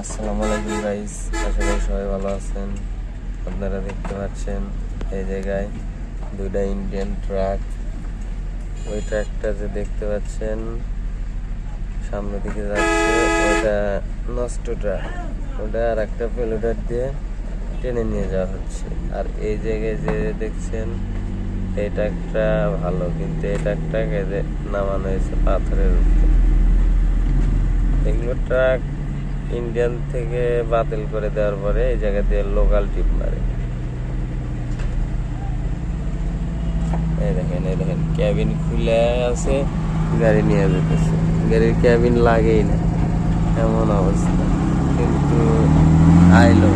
আসসালামু আলাইকুম গাইস, আশা করি সবাই ভালো আছেন। আপনারা দেখতে পাচ্ছেন এই জায়গায় দুইটা ইন্ডিয়ান ট্রাক। ওই ট্রাকটা যে দেখতে পাচ্ছেন সামনের দিকে যাচ্ছে, ওটা নষ্ট ট্রাক। ওটা আর একটা পেলোডার দিয়ে টেনে নিয়ে যাওয়া হচ্ছে। আর এই জায়গায় যে দেখছেন এই ট্রাকটা ভালো, কিন্তু এই ট্রাকটাকে নামানো হয়েছে পাথরের উপরে। এগুলো ট্রাক ইন্ডিয়ান থেকে বাতিল করে দেওয়ার পরে এই জায়গা দিয়ে লোকাল টিপ মারে। এই দেখেন ক্যাবিন খুলে আছে, গাড়ি নিয়ে যেতেছে। গাড়ির ক্যাবিন লাগেই না, এমন অবস্থা, কিন্তু আইলো।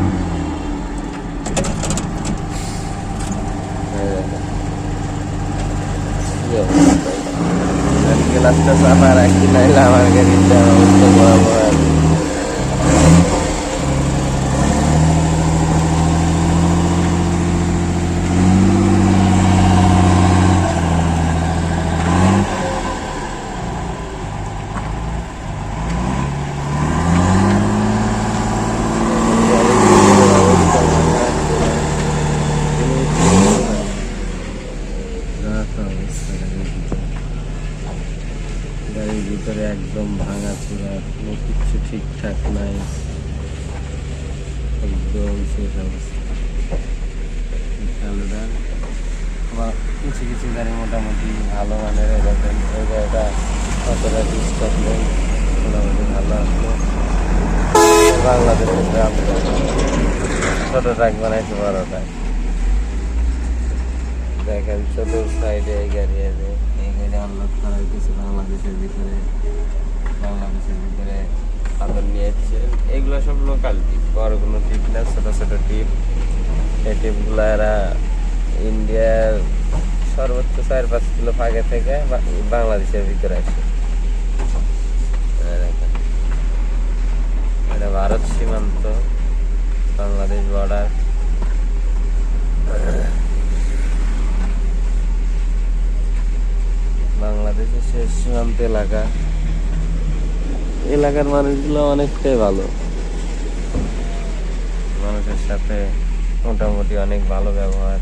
গ্লাসটা চাপা রাখি, নাইলে আমার গাড়িটা অবস্থা বরাবর। গাড়ির ভিতরে একদম ভাঙা চূড়া, কোনো কিচ্ছু ঠিকঠাক নাই, একদম শেষ অবস্থা। আবার কিছু কিছু গাড়ি মোটামুটি ভালো মানের, এরকম ওই গাড়িটা কতটা ডিস্টার্ব নেই, মোটামুটি ভালো আসলো। বাংলাদেশের গ্রাম ছোট ট্রাক বানাইছে বড়টায়। দেখেন চতুর সাইডে এই গাড়ি আছে, এই গাড়ি আনলোড করা হইতেছে বাংলাদেশের ভিতরে আদর নিয়ে এসছে। এগুলো সব লোকাল টিপ, বড় কোনো টিপ না, ছোট ছোট টিপ। এই টিপগুলো এরা ইন্ডিয়ার সর্বোচ্চ 4-5 কিলো ফাঁকে থেকে বাংলাদেশের ভিতরে আসে। এটা ভারত সীমান্ত, বাংলাদেশ বর্ডার। বাংলাদেশের শেষ সীমান্ত এলাকার মানুষগুলো অনেকটাই ভালো, মানুষের সাথে মোটামুটি অনেক ভালো ব্যবহার।